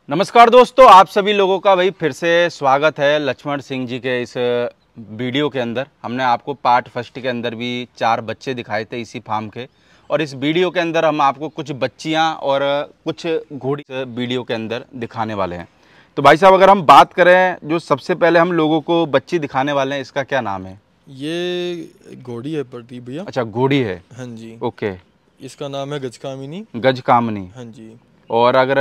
नमस्कार दोस्तों, आप सभी लोगों का भाई फिर से स्वागत है लक्ष्मण सिंह जी के इस वीडियो के अंदर। हमने आपको पार्ट फर्स्ट के अंदर भी 4 बच्चे दिखाए थे इसी फार्म के, और इस वीडियो के अंदर हम आपको कुछ बच्चियां और कुछ घोड़ी वीडियो के अंदर दिखाने वाले हैं। तो भाई साहब, अगर हम बात करें, जो सबसे पहले हम लोगों को बच्ची दिखाने वाले हैं, इसका क्या नाम है? ये घोड़ी है प्रदीप भैया। अच्छा, घोड़ी है। हाँ जी। ओके। इसका नाम है गजकामिनी। गजकामनी। हाँ जी। और अगर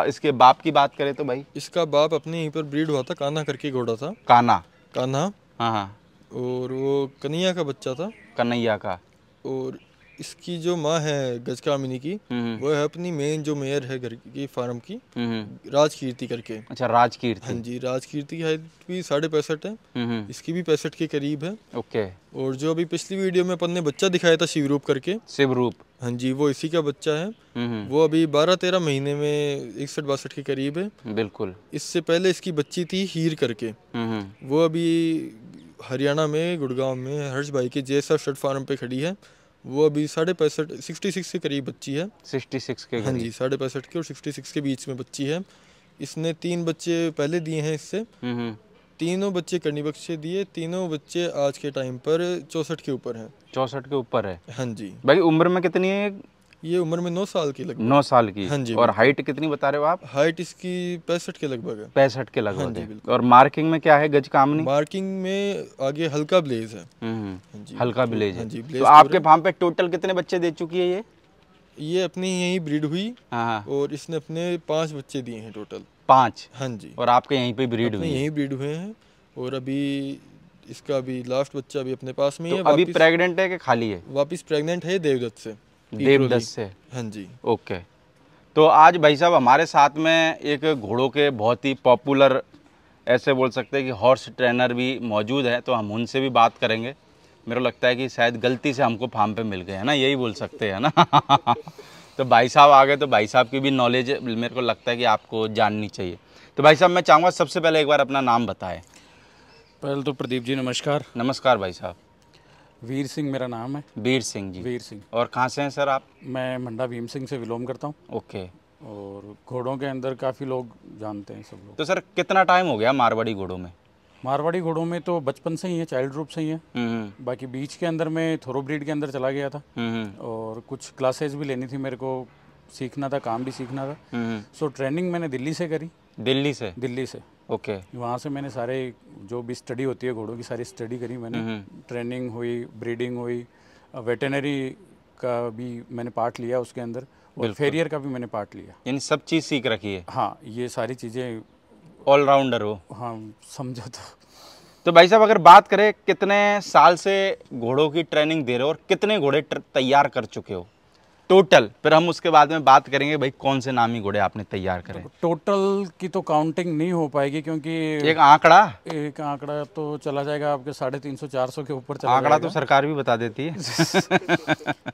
इसके बाप की बात करें तो भाई? इसका बाप अपने यहीं पर ब्रीड हुआ था, कान्हा करके घोड़ा था। कान्हा। कान्हा। हाँ हाँ। और वो कन्हैया का बच्चा था। कन्हैया का। और इसकी जो माँ है गजकामिनी की, वो है अपनी मेन जो मेयर है घर की फार्म की, राजकीर्ति करके। अच्छा, राजकीर्ति। हाँ जी। राजकीर्ति की हाइट भी 65.5 है। इसकी भी 65 के करीब है। ओके। और जो अभी पिछली वीडियो में अपन ने बच्चा दिखाया था शिवरूप करके, शिवरूप। हाँ जी, वो इसी का बच्चा है। वो अभी 12-13 महीने में 61-62 के करीब है। बिल्कुल। इससे पहले इसकी बच्ची थी हीर करके। वो अभी हरियाणा में गुड़गांव में हर्ष भाई के जेएसएफ स्टड फार्म पे खड़ी है। वो अभी 65.5 66 के करीब बच्ची है। 66 के हाँ जी, 65.5 के और 66 के बीच में बच्ची है। इसने 3 बच्चे पहले दिए हैं इससे। तीनों बच्चे करनी बख्शे दिए। तीनों बच्चे आज के टाइम पर 64 के ऊपर हैं। 64 के ऊपर है। हाँ जी। भाई उम्र में कितनी है? ये उम्र में 9 साल की लगभग। 9 साल की। हाँ जी। और हाइट कितनी बता रहे हो आप? हाइट इसकी 65 के लगभग है। 65 के हाँ लगभग जी, है। बिल्कुल। और मार्किंग में क्या है गजकामनी? मार्किंग में आगे हल्का ब्लेज है। हाँ जी, हल्का ब्लेज है। हाँ जी, तो ब्लेज आपके फार्म पे टोटल कितने बच्चे दे चुकी है ये अपनी यहीं ब्रीड हुई। हाँ। और इसने अपने 5 बच्चे दिए हैं टोटल। 5? हाँ जी। और आपके यहीं पे ब्रीड हुई? यहीं ब्रीड हुए हैं। और अभी इसका अभी लास्ट बच्चा अभी अपने पास में ही तो है। अभी प्रेग्नेंट है कि खाली है? वापिस प्रेग्नेंट है देवदत्त से। देवदत्त से। हाँ जी। ओके। तो आज भाई साहब हमारे साथ में एक घोड़ों के बहुत ही पॉपुलर, ऐसे बोल सकते हैं कि हॉर्स ट्रेनर भी मौजूद है, तो हम उनसे भी बात करेंगे। मेरे को लगता है कि शायद गलती से हमको फार्म पे मिल गए हैं ना, यही बोल सकते हैं ना। तो भाई साहब आ गए, तो भाई साहब की भी नॉलेज मेरे को लगता है कि आपको जाननी चाहिए। तो भाई साहब, मैं चाहूँगा सबसे पहले एक बार अपना नाम बताएं। पहले तो प्रदीप जी नमस्कार। नमस्कार भाई साहब। वीर सिंह मेरा नाम है। वीर सिंह जी। वीर सिंह। और कहाँ से हैं सर आप? मैं मंडा भीम सिंह से विलोम करता हूँ। ओके। और घोड़ों के अंदर काफ़ी लोग जानते हैं सब लोग। तो सर कितना टाइम हो गया मारवाड़ी घोड़ों में? मारवाड़ी घोड़ों में तो बचपन से ही है, चाइल्ड रूप से ही है। बाकी बीच के अंदर मैं थोरोब्रीड के अंदर चला गया था। और कुछ क्लासेस भी लेनी थी, मेरे को सीखना था, काम भी सीखना था। सो ट्रेनिंग मैंने दिल्ली से करी। दिल्ली से? दिल्ली से। ओके। वहाँ से मैंने सारे जो भी स्टडी होती है घोड़ों की सारी स्टडी करी मैंने। ट्रेनिंग हुई, ब्रीडिंग हुई, वेटनरी का भी मैंने पार्ट लिया उसके अंदर, और फेरियर का भी मैंने पार्ट लिया। यानी सब चीज़ सीख रखी है? हाँ, ये सारी चीज़ें। ऑलराउंडर हो? हाँ, समझो तो भाई साहब, अगर बात करें कितने साल से घोड़ों की ट्रेनिंग दे रहे हो और कितने घोड़े तैयार कर चुके हो टोटल, फिर हम उसके बाद में बात करेंगे भाई कौन से नामी घोड़े आपने तैयार करे। टोटल की तो काउंटिंग नहीं हो पाएगी, क्योंकि एक आंकड़ा तो चला जाएगा आपके 350-400 के ऊपर चला आंकड़ा तो सरकार भी बता देती है।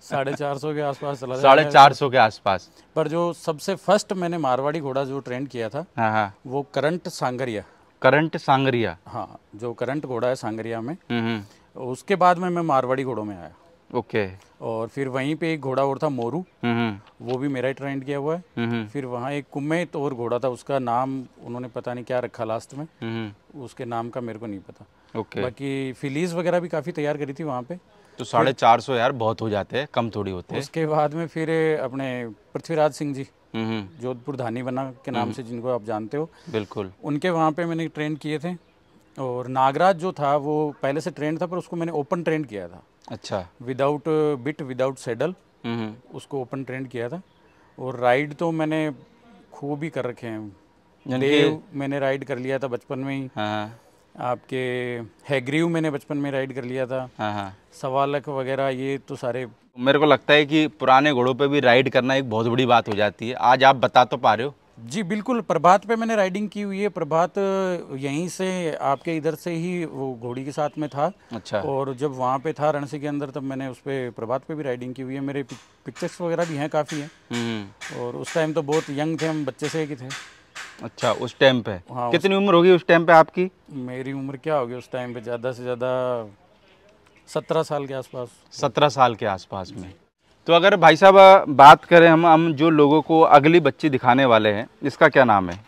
450 के आसपास चला जाएगा। 450 के आसपास। पर जो सबसे फर्स्ट मैंने मारवाड़ी घोड़ा जो ट्रेन किया था, हाँ, वो करंट सांगरिया। Current sangria? हाँ, जो करंट घोड़ा है सांगरिया में, उसके बाद में मैं मारवाड़ी घोड़ों में आया। ओके। और फिर वहीं पे एक घोड़ा और था मोरू, वो भी मेरा ही ट्रेन किया हुआ है। फिर वहाँ एक कुम्मेत और घोड़ा था, उसका नाम उन्होंने पता नहीं क्या रखा लास्ट में, उसके नाम का मेरे को नहीं पता। ओके। बाकी फिलीज वगैरह भी काफ़ी तैयार करी थी वहाँ पे। तो 450 यार बहुत हो जाते हैं, कम थोड़ी होते हैं। उसके बाद में फिर अपने पृथ्वीराज सिंह जी, जोधपुर धानी बना के नाम से जिनको आप जानते हो, बिल्कुल, उनके वहाँ पे मैंने ट्रेन किए थे। और नागराज जो था वो पहले से ट्रेन था, पर उसको मैंने ओपन ट्रेन किया था। अच्छा। विदाउट बिट, विदाउट सेडल, उसको ओपन ट्रेन किया था। और राइड तो मैंने खूब ही कर रखे हैं। देव मैंने राइड कर लिया था बचपन में ही। हाँ। आपके हैग्रीव मैंने बचपन में राइड कर लिया था। हाँ। सवालक वगैरह ये तो सारे। मेरे को लगता है कि पुराने घोड़ों पे भी राइड करना एक बहुत बड़ी बात हो जाती है। आज आप बता तो पा रहे हो? जी बिल्कुल, प्रभात पे मैंने राइडिंग की हुई है। प्रभात यहीं से आपके इधर से ही वो घोड़ी के साथ में था। अच्छा। और जब वहाँ पे था रणसी के अंदर, तब मैंने उस पर प्रभात पे भी राइडिंग की हुई है। मेरे पिक्चर्स वगैरह भी हैं काफ़ी हैं। और उस टाइम तो बहुत यंग थे हम, बच्चे से ही थे। अच्छा, उस टाइम पे? हाँ। कितनी उम्र होगी उस टाइम पे आपकी? मेरी उम्र क्या होगी उस टाइम पे, ज़्यादा से ज़्यादा 17 साल के आसपास। 17 साल के आसपास में। तो अगर भाई साहब बात करें हम जो लोगों को अगली बच्ची दिखाने वाले हैं, इसका क्या नाम है?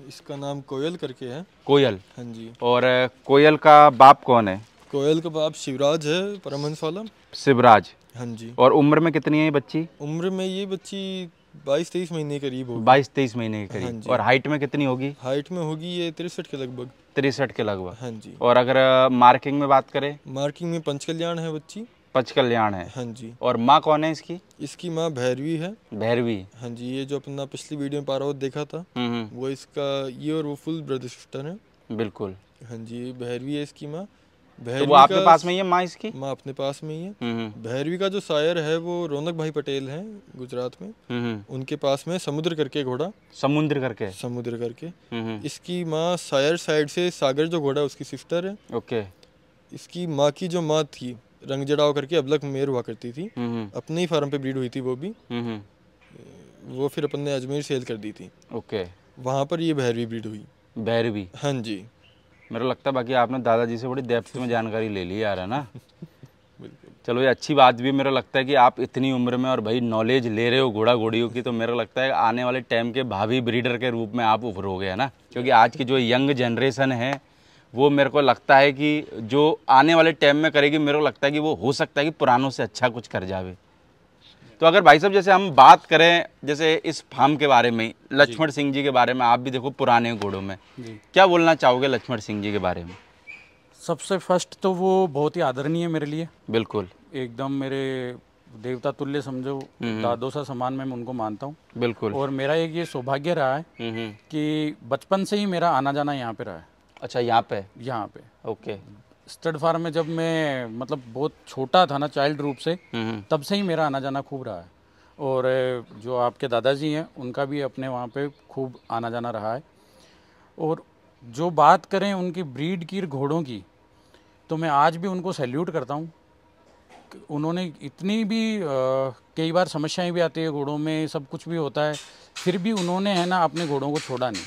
इसका नाम कोयल करके है। कोयल? हाँ जी। और कोयल का बाप कौन है? कोयल का बाप शिवराज है, परमहंस वाला। शिवराज। हाँ जी। और उम्र में कितनी है ये बच्ची? उम्र में ये बच्ची 22-23 महीने के करीब होगी। 22-23 महीने के करीब। हाँ जी। और हाइट में कितनी होगी? हाइट में होगी ये 63 के लगभग। 63 के लगभग। हाँ जी। और अगर मार्किंग में बात करें? मार्किंग में पंचकल्याण है बच्ची। पंचकल्याण है। हाँ जी। और माँ कौन है इसकी? इसकी माँ भैरवी है। भैरवी। हाँ जी। ये जो अपना पिछली वीडियो में पारावत देखा था, वो इसका ये और वो फुल ब्रदर सिस्टर है। बिल्कुल। हाँ जी। भैरवी है इसकी माँ। तो वो आपके पास में ही है माँ इसकी? माँ अपने पास में ही है। भैरवी का जो शायर है वो रौनक भाई पटेल हैं गुजरात में। उनके पास में समुद्र करके घोड़ा। समुद्र करके। इसकी माँ शायर साइड से सागर जो घोड़ा उसकी सिस्टर है। ओके। इसकी माँ की जो माँ थी रंग जड़ाव करके अबलक मेर हुआ करती थी, अपने ही फार्म पे ब्रीड हुई थी वो भी। वो फिर अपन ने अजमेर सेल कर दी थी। ओके। वहाँ पर ये भैरवी ब्रीड हुई। भैरवी? हाँ जी। मेरे को लगता है बाकी आपने दादाजी से बड़ी डेप्थ में जानकारी ले ली यार, है ना? चलो ये अच्छी बात भी। मेरा लगता है कि आप इतनी उम्र में और भाई नॉलेज ले रहे हो घोड़ा घोड़ियों की, तो मेरा लगता है आने वाले टाइम के भावी ब्रीडर के रूप में आप उभरोगे, है ना? क्योंकि आज की जो यंग जनरेशन है वो मेरे को लगता है कि जो आने वाले टाइम में करेगी, मेरे को लगता है कि वो हो सकता है कि पुरानों से अच्छा कुछ कर जावे। तो अगर भाई साहब जैसे हम बात करें जैसे इस फार्म के बारे में, लक्ष्मण सिंह जी के बारे में, आप भी देखो पुराने घोड़ों में, क्या बोलना चाहोगे लक्ष्मण सिंह जी के बारे में? सबसे फर्स्ट तो वो बहुत ही आदरणीय है मेरे लिए। बिल्कुल। एकदम मेरे देवता तुल्य समझो, दादों सा समान मैं उनको मानता हूँ। बिल्कुल। और मेरा एक ये सौभाग्य रहा है कि बचपन से ही मेरा आना जाना यहाँ पे रहा है। अच्छा, यहाँ पे? यहाँ पे। ओके। स्टड फार्म में जब मैं मतलब बहुत छोटा था ना, चाइल्ड रूप से, तब से ही मेरा आना जाना खूब रहा है। और जो आपके दादाजी हैं उनका भी अपने वहाँ पे खूब आना जाना रहा है। और जो बात करें उनकी ब्रीड की घोड़ों की, तो मैं आज भी उनको सैल्यूट करता हूँ। उन्होंने इतनी भी कई बार समस्याएं भी आती है घोड़ों में, सब कुछ भी होता है, फिर भी उन्होंने है ना अपने घोड़ों को छोड़ा नहीं,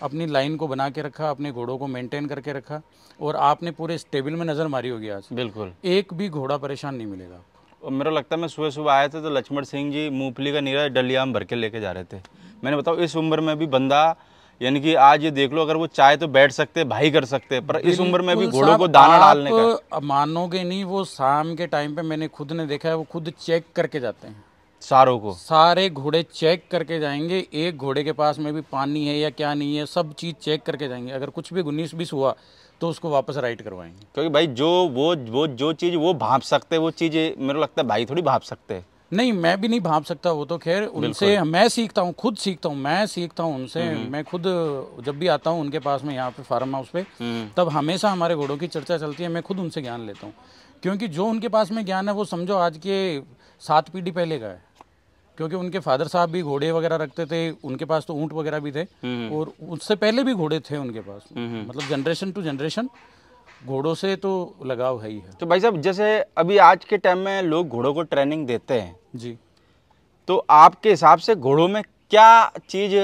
अपनी लाइन को बना के रखा, अपने घोड़ों को मेंटेन करके रखा। और आपने पूरे स्टेबल में नज़र मारी होगी आज। बिल्कुल। एक भी घोड़ा परेशान नहीं मिलेगा। और मेरा लगता है मैं सुबह सुबह आया था तो लक्ष्मण सिंह जी मूंगफली का नीरा डलिया में भर के लेके जा रहे थे। मैंने बताओ इस उम्र में भी बंदा, यानी कि आज ये देख लो, अगर वो चाहे तो बैठ सकते, भाई कर सकते, पर इस उम्र में भी घोड़ों को दाना डालने का, मानोगे नहीं, वो शाम के टाइम पे मैंने खुद ने देखा है, वो खुद चेक करके जाते हैं सारों को। सारे घोड़े चेक करके जाएंगे, एक घोड़े के पास में भी पानी है या क्या नहीं है, सब चीज़ चेक करके जाएंगे। अगर कुछ भी 19-20 हुआ तो उसको वापस राइट करवाएंगे। क्योंकि भाई जो वो जो चीज़ वो भांप सकते, वो चीज़ मेरे लगता है भाई थोड़ी भांप सकते। नहीं, मैं भी नहीं भांप सकता, वो तो खैर उनसे मैं सीखता हूँ, खुद सीखता हूँ, मैं सीखता हूँ उनसे। मैं खुद जब भी आता हूँ उनके पास में यहाँ पे फार्म हाउस पे, तब हमेशा हमारे घोड़ों की चर्चा चलती है, मैं खुद उनसे ज्ञान लेता हूँ। क्योंकि जो उनके पास में ज्ञान है वो समझो आज के 7 पीढ़ी पहले का है। क्योंकि उनके फादर साहब भी घोड़े वगैरह रखते थे, उनके पास तो ऊँट वगैरह भी थे, और उससे पहले भी घोड़े थे उनके पास। मतलब जनरेशन टू जनरेशन घोड़ों से तो लगाव है ही है। तो भाई साहब जैसे अभी आज के टाइम में लोग घोड़ों को ट्रेनिंग देते हैं जी, तो आपके हिसाब से घोड़ों में क्या चीज़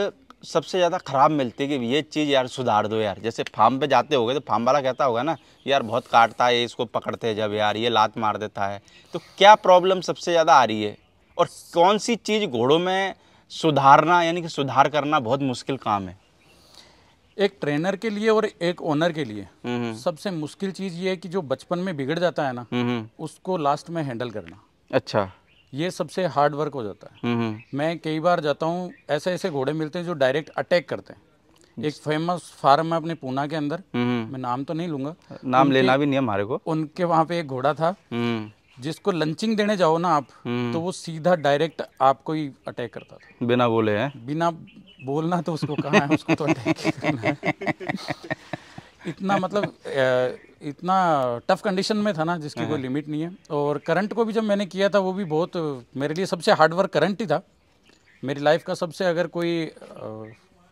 सबसे ज़्यादा ख़राब मिलती है कि ये चीज़ यार सुधार दो यार? जैसे फार्म पे जाते होगे तो फार्म वाला कहता होगा ना यार बहुत काटता है, इसको पकड़ते हैं जब यार ये लात मार देता है, तो क्या प्रॉब्लम सबसे ज़्यादा आ रही है? और कौन सी चीज़ घोड़ों में सुधारना, यानी कि सुधार करना बहुत मुश्किल काम है? एक ट्रेनर के लिए और एक ओनर के लिए सबसे मुश्किल चीज़ ये है कि जो बचपन में बिगड़ जाता है ना, उसको लास्ट में हैंडल करना। अच्छा। ये सबसे हार्ड वर्क हो जाता है। मैं कई बार जाता हूँ, ऐसे ऐसे घोड़े मिलते हैं जो डायरेक्ट अटैक करते हैं। एक फेमस फार्म है अपने पूना के अंदर, मैं नाम तो नहीं लूँगा, नाम लेना भी नहीं है हमारे को। उनके वहाँ पे एक घोड़ा था जिसको लंचिंग देने जाओ ना आप, तो वो सीधा डायरेक्ट आपको ही अटैक करता था, बिना बोले हैं। बिना बोलना तो उसको कहाँ है, उसको तो अटैक करना है। इतना मतलब इतना टफ कंडीशन में था ना जिसकी कोई लिमिट नहीं है। और करंट को भी जब मैंने किया था वो भी बहुत मेरे लिए सबसे हार्ड वर्क करंट ही था। मेरी लाइफ का सबसे अगर कोई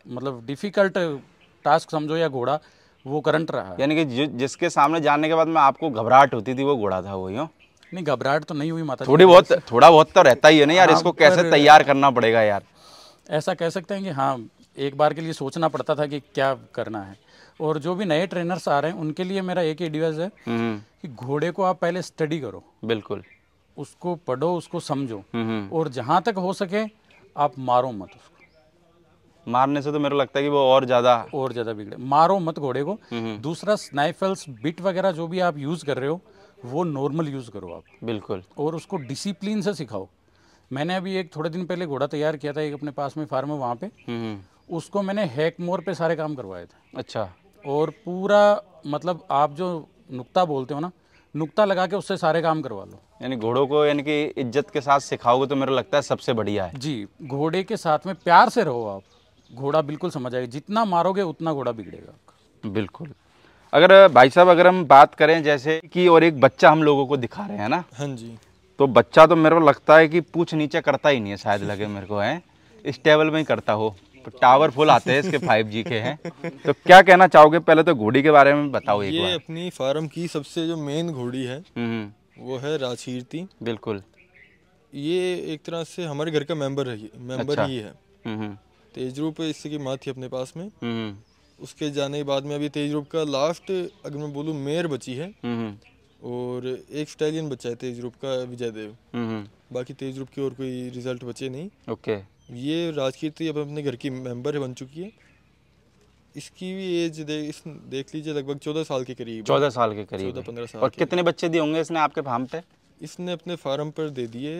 मतलब डिफ़िकल्ट टास्क समझो या घोड़ा, वो करंट रहा। यानी कि जिसके सामने जाने के बाद में आपको घबराहट होती थी वो घोड़ा था वो? यूँ नहीं, घबराहट तो नहीं हुई माता, थोड़ा बहुत तो रहता ही है ना यार, इसको कैसे तैयार करना पड़ेगा यार, ऐसा कह सकते हैं कि हाँ, एक बार के लिए सोचना पड़ता था कि क्या करना है। और जो भी नए ट्रेनर्स आ रहे हैं उनके लिए मेरा एक ही एडवाइस है कि घोड़े को आप पहले स्टडी करो। बिल्कुल। उसको पढ़ो, उसको समझो, और जहाँ तक हो सके आप मारो मत उसको। मारने से तो मेरे को लगता है कि वो और ज़्यादा बिगड़े। मारो मत घोड़े को। दूसरा, स्नाइफल्स, बिट वगैरह जो भी आप यूज़ कर रहे हो वो नॉर्मल यूज़ करो आप, बिल्कुल। और उसको डिसिप्लिन से सिखाओ। मैंने अभी एक थोड़े दिन पहले घोड़ा तैयार किया था, एक अपने पास में फार्म है वहाँ पे, उसको मैंने हैकमोर पे सारे काम करवाए थे। अच्छा। और पूरा मतलब आप जो नुक्ता बोलते हो ना, नुक्ता लगा के उससे सारे काम करवा लो। यानी घोड़ों को यानी कि इज्जत के साथ सिखाओगे तो मेरे को लगता है सबसे बढ़िया है। जी, घोड़े के साथ में प्यार से रहो आप, घोड़ा बिल्कुल समझ आएगा। जितना मारोगे उतना घोड़ा बिगड़ेगा। बिल्कुल। अगर भाई साहब अगर हम बात करें जैसे कि, और एक बच्चा हम लोगों को दिखा रहे हैं ना, हाँ जी, तो बच्चा तो मेरे को लगता है कि पूछ नीचे करता ही नहीं है, शायद लगे मेरे को है स्टेबल में ही करता हो। तो टावर फुल आते हैं इसके 5G के हैं। तो क्या कहना चाहोगे, पहले तो घोड़ी के बारे में बताओ एक बार। ये अपनी फार्म की सबसे जो मेन घोड़ी है वो है राजकीर्ति। बिल्कुल। ये एक तरह से हमारे घर का मेंबर अच्छा। ही है। तेज रूप इसकी माँ थी अपने पास में। उसके जाने के बाद में अभी तेज रूप का लास्ट अगर मैं बोलूँ मेयर बची है, और एक स्टैलियन बच्चा है तेज रूप का, विजय देव। बाकी तेज रूप की और कोई रिजल्ट बचे नहीं। ओके। ये राजकीर्ति अब अपने घर की मेंबर बन चुकी है। इसकी भी एज देख लीजिए लगभग 14 साल के करीब। 14 साल के करीब। 14-15 साल। और कितने बच्चे दिए होंगे इसने आपके फार्म पे? इसने अपने फार्म पर दे दिए,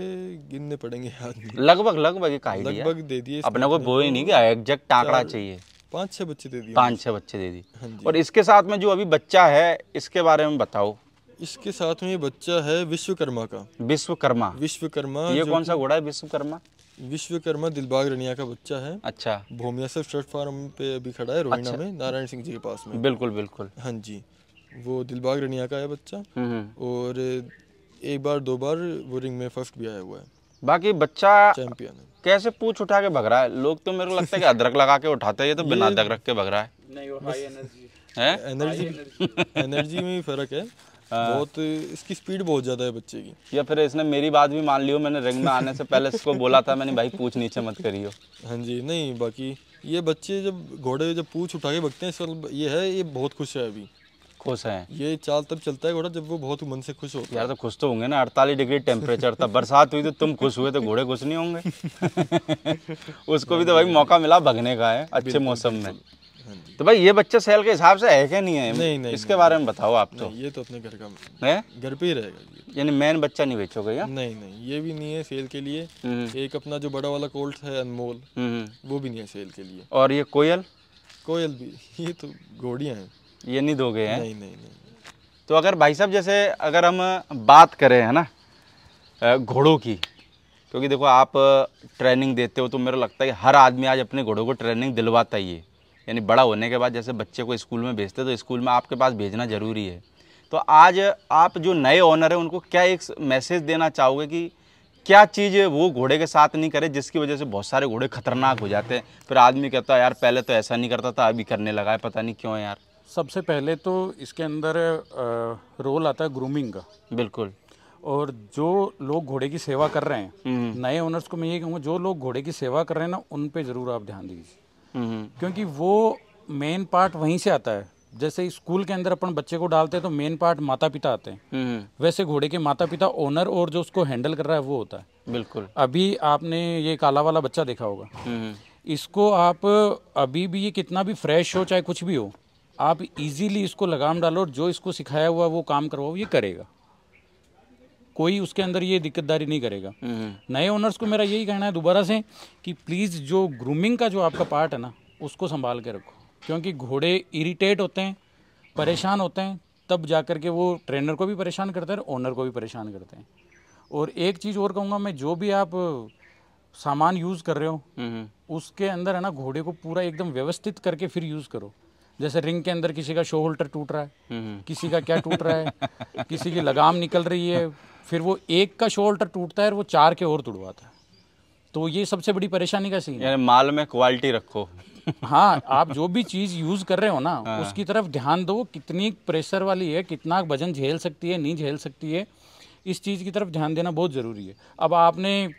गिनने पड़ेंगे आदमी। लगभग एक आइडिया लगभग दे दिए अपने को, वो ही नहीं कि एग्जैक्ट आंकड़ा चाहिए। 5-6 बच्चे दे दिए। 5-6 बच्चे दे दिए। और इसके साथ में जो अभी बच्चा है इसके बारे में बताओ। इसके साथ में ये बच्चा है विश्वकर्मा का। विश्वकर्मा, ये कौन सा घोड़ा है विश्वकर्मा? विश्वकर्मा दिलबाग रनिया का बच्चा है। अच्छा। भूमिया से स्टड फार्म पे अभी खड़ा है रोहिणा में, नारायण सिंह जी के पास में। बिल्कुल बिल्कुल। हाँ जी, वो दिलबाग रनिया का है बच्चा। और एक बार 2 बार वो रिंग में फर्स्ट भी आया हुआ है। बाकी बच्चा चैंपियन है। कैसे पूछ उठा के भग रहा है? लोग तो मेरे को लगता है कि अदरक लगा के उठाते हैं, ये तो बिना अदरक के भग रहा है। नहीं, वो हाई एनर्जी है। एनर्जी में ही फर्क है बहुत। इसकी स्पीड बहुत ज्यादा है बच्चे की। या फिर इसने मेरी बात भी मान ली हो, मैंने रिंग में आने से पहले इसको बोला था मैंने, भाई पूछ नीचे मत करियो। हाँ जी, नहीं बाकी ये बच्चे जब घोड़े जब पूछ उठा के भगते हैं, इस ये है ये बहुत खुश है अभी। खुश है ये चाल तब चलता है घोड़ा जब वो बहुत मन से खुश होता है। यार तो खुश तो होंगे ना, 48 डिग्री टेम्परेचर था, बरसात हुई तो तुम खुश हुए तो घोड़े खुश नहीं होंगे? उसको भी तो भाई मौका मिला भगने का है अच्छे मौसम में। तो भाई ये बच्चा सेल के हिसाब से है क्या नहीं है? नहीं, इसके बारे में बताओ आप। तो ये तो अपने घर का है, घर पे ही रहेगा। यानी मैन बच्चा नहीं बेचोगे या? नहीं, ये भी नहीं है सेल के लिए। एक अपना जो बड़ा वाला कोल्ट है अनमोल, वो भी नहीं है सेल के लिए। और ये कोयल भी, ये तो घोड़ियाँ हैं, ये नहीं दोगे हैं? नहीं। तो अगर भाई साहब जैसे अगर हम बात करें है ना घोड़ों की, क्योंकि देखो आप ट्रेनिंग देते हो तो मेरे को लगता है कि हर आदमी आज अपने घोड़ों को ट्रेनिंग दिलवाता ही है। यानी बड़ा होने के बाद जैसे बच्चे को स्कूल में भेजते तो स्कूल में आपके पास भेजना ज़रूरी है। तो आज आप जो नए ओनर हैं उनको क्या एक मैसेज देना चाहोगे कि क्या चीज़ वो घोड़े के साथ नहीं करे जिसकी वजह से बहुत सारे घोड़े खतरनाक हो जाते हैं? फिर आदमी कहता है यार पहले तो ऐसा नहीं करता था, अभी करने लगा है, पता नहीं क्यों यार। सबसे पहले तो इसके अंदर रोल आता है ग्रूमिंग का। बिल्कुल। और जो लोग घोड़े की सेवा कर रहे हैं, नए ओनर्स को मैं ये कहूँगा, जो लोग घोड़े की सेवा कर रहे हैं ना, उन पे ज़रूर आप ध्यान दीजिए, क्योंकि वो मेन पार्ट वहीं से आता है। जैसे स्कूल के अंदर अपन बच्चे को डालते हैं तो मेन पार्ट माता पिता आते हैं, वैसे घोड़े के माता पिता ओनर और जो उसको हैंडल कर रहा है वो होता है। बिल्कुल। अभी आपने ये काला वाला बच्चा देखा होगा, इसको आप अभी भी ये कितना भी फ्रेश हो चाहे कुछ भी हो, आप इजीली इसको लगाम डालो और जो इसको सिखाया हुआ वो काम करवाओ, ये करेगा। कोई उसके अंदर ये दिक्कतदारी नहीं करेगा। नए ओनर्स को मेरा यही कहना है दोबारा से कि प्लीज़ जो ग्रूमिंग का जो आपका पार्ट है ना, उसको संभाल के रखो, क्योंकि घोड़े इरिटेट होते हैं, परेशान होते हैं, तब जा कर के वो ट्रेनर को भी परेशान करते हैं, ओनर को भी परेशान करते हैं। और एक चीज़ और कहूँगा मैं, जो भी आप सामान यूज़ कर रहे हो उसके अंदर है ना, घोड़े को पूरा एकदम व्यवस्थित करके फिर यूज़ करो। जैसे रिंग के अंदर किसी का शो होल्डर टूट रहा है, किसी का क्या टूट रहा है, किसी की लगाम निकल रही है, फिर वो एक का शो होल्डर टूटता है और वो 4 के और तुड़वाता है। तो ये सबसे बड़ी परेशानी का सीन है। यानी माल में क्वालिटी रखो। हाँ, आप जो भी चीज़ यूज़ कर रहे हो ना, उसकी तरफ ध्यान दो, कितनी प्रेशर वाली है, कितना वजन झेल सकती है, नहीं झेल सकती है, इस चीज़ की तरफ ध्यान देना बहुत ज़रूरी है। अब आपने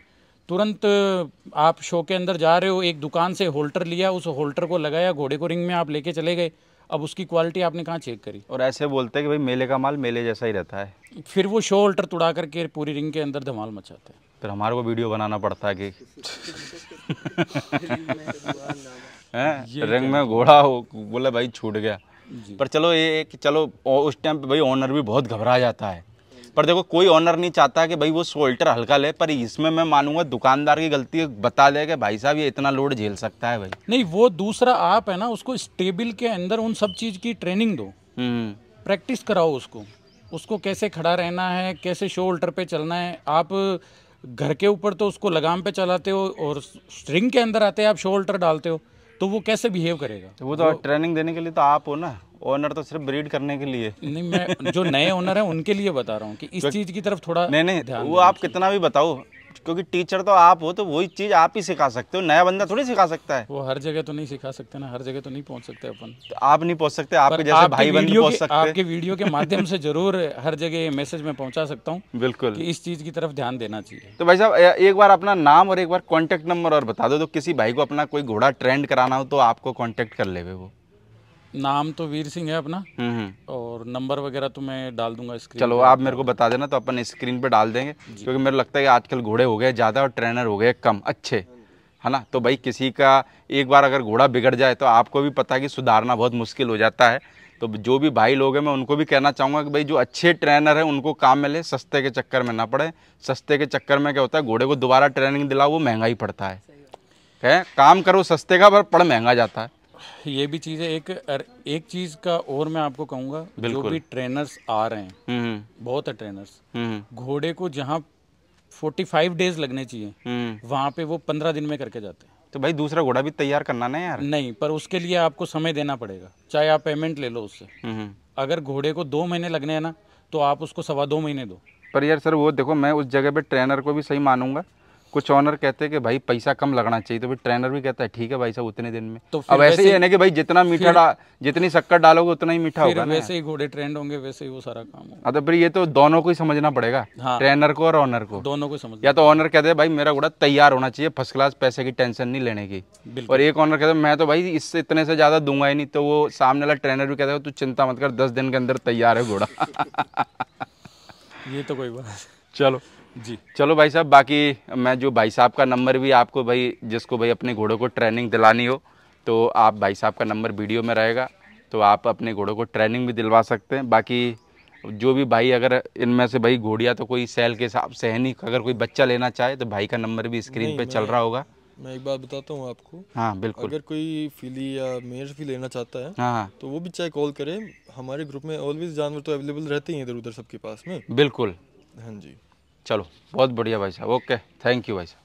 तुरंत आप शो के अंदर जा रहे हो, एक दुकान से होल्डर लिया, उस होल्डर को लगाया, घोड़े को रिंग में आप लेके चले गए, अब उसकी क्वालिटी आपने कहाँ चेक करी? और ऐसे बोलते हैं कि भाई मेले का माल मेले जैसा ही रहता है, फिर वो शो अल्टर तुड़ा करके पूरी रिंग के अंदर धमाल मचाते हैं। फिर हमारे को वीडियो बनाना पड़ता है कि रिंग में घोड़ा हो, बोले भाई छूट गया। पर चलो ये कि चलो उस टाइम पे भाई ओनर भी बहुत घबरा जाता है, पर देखो कोई ओनर नहीं चाहता कि भाई वो शोल्डर हल्का ले, पर इसमें मैं मानूंगा दुकानदार की गलती बता दे कि भाई साहब ये इतना लोड झेल सकता है भाई। नहीं, वो दूसरा आप है ना, उसको स्टेबल के अंदर उन सब चीज़ की ट्रेनिंग दो, प्रैक्टिस कराओ उसको कैसे खड़ा रहना है, कैसे शोल्डर पे चलना है। आप घर के ऊपर तो उसको लगाम पे चलाते हो और स्ट्रिंग के अंदर आते हैं आप शोल्डर डालते हो, तो वो कैसे बिहेव करेगा? तो वो तो ट्रेनिंग देने के लिए तो आप हो ना, ओनर तो सिर्फ ब्रीड करने के लिए। नहीं, मैं जो नए ओनर हैं उनके लिए बता रहा हूँ कि इस चीज़ की तरफ थोड़ा नहीं वो आप कितना भी बताओ, क्योंकि टीचर तो आप हो, तो वही चीज़ आप ही सिखा सकते हो, नया बंदा थोड़ी सिखा सकता है। वो हर जगह तो नहीं सिखा सकते ना, हर जगह तो नहीं पहुंच सकते अपन। तो आप नहीं पहुंच सकते, आपके जैसे भाई बंद पहुंच सकते हैं। आपके वीडियो के माध्यम से जरूर हर जगह मैसेज में पहुंचा सकता हूँ, बिल्कुल, कि इस चीज़ की तरफ ध्यान देना चाहिए। तो भाई साहब एक बार अपना नाम और एक बार कॉन्टेक्ट नंबर और बता दो, तो किसी भाई को अपना कोई घोड़ा ट्रेंड कराना हो तो आपको कॉन्टेक्ट कर ले। वो नाम तो वीर सिंह है अपना, और नंबर वगैरह तो मैं डाल दूंगा स्क्रीन। चलो आप मेरे को बता देना तो अपन स्क्रीन पे डाल देंगे, क्योंकि मेरे लगता है कि आजकल घोड़े हो गए ज़्यादा और ट्रेनर हो गए कम अच्छे, है ना। तो भाई किसी का एक बार अगर घोड़ा बिगड़ जाए तो आपको भी पता है कि सुधारना बहुत मुश्किल हो जाता है। तो जो भी भाई लोग हैं मैं उनको भी कहना चाहूँगा कि भाई जो अच्छे ट्रेनर हैं उनको काम में ले, सस्ते के चक्कर में ना पड़े। सस्ते के चक्कर में क्या होता है, घोड़े को दोबारा ट्रेनिंग दिलाओ वो महंगा ही पड़ता है। काम करो सस्ते का, पर पड़ महंगा जाता है। ये भी चीज़ है। एक चीज़ का और मैं आपको कहूँगा, जो भी ट्रेनर्स आ रहे हैं, बहुत है ट्रेनर्स, घोड़े को जहाँ 45 डेज लगने चाहिए वहाँ पे वो 15 दिन में करके जाते हैं। तो भाई दूसरा घोड़ा भी तैयार करना ना यार। नहीं, पर उसके लिए आपको समय देना पड़ेगा, चाहे आप पेमेंट ले लो उससे। अगर घोड़े को 2 महीने लगने हैं ना, तो आप उसको 2.25 महीने दो। पर यार सर वो देखो, मैं उस जगह पे ट्रेनर को भी सही मानूंगा। कुछ ऑनर कहते हैं कि भाई पैसा कम लगना चाहिए, तो फिर ट्रेनर भी कहता है ठीक है भाई साहब उतने दिन में। तो अब ऐसे ही है ना कि भाई जितना मीठा जितनी शक्कर डालोगे उतना ही मीठा होगा ना। वैसे ही घोड़े ट्रेंड होंगे, वैसे ही वो सारा काम होगा। तो फिर ये तो दोनों को ही समझना पड़ेगा, ट्रेनर को और ऑनर को, दोनों को समझ। या तो ऑनर कहते हैं भाई मेरा घोड़ा तैयार होना चाहिए फर्स्ट क्लास, पैसे की टेंशन नहीं लेने की, और एक ऑनर कहते हैं मैं तो भाई इससे इतने से ज्यादा दूंगा ही नहीं। तो वो सामने वाला ट्रेनर भी कहता है तू चिंता मत कर, 10 दिन के अंदर तैयार है घोड़ा। ये तो कोई बात। चलो जी, चलो भाई साहब, बाकी मैं जो भाई साहब का नंबर भी आपको भाई जिसको भाई अपने घोड़ों को ट्रेनिंग दिलानी हो, तो आप भाई साहब का नंबर वीडियो में रहेगा, तो आप अपने घोड़ों को ट्रेनिंग भी दिलवा सकते हैं। बाकी जो भी भाई अगर इनमें से भाई घोड़िया तो कोई सेल के हिसाब से है नहीं, अगर कोई बच्चा लेना चाहे तो भाई का नंबर भी स्क्रीन पे चल रहा होगा। मैं एक बात बताता हूँ आपको। हाँ बिल्कुल, अगर कोई फिली या मेयर भी लेना चाहता है, हाँ तो वो भी चाहे कॉल करे। हमारे ग्रुप में ऑलवेज जानवर तो अवेलेबल रहते ही हैं इधर उधर सबके पास में। बिल्कुल, हाँ जी। चलो बहुत बढ़िया भाई साहब, ओके, थैंक यू भाई साहब।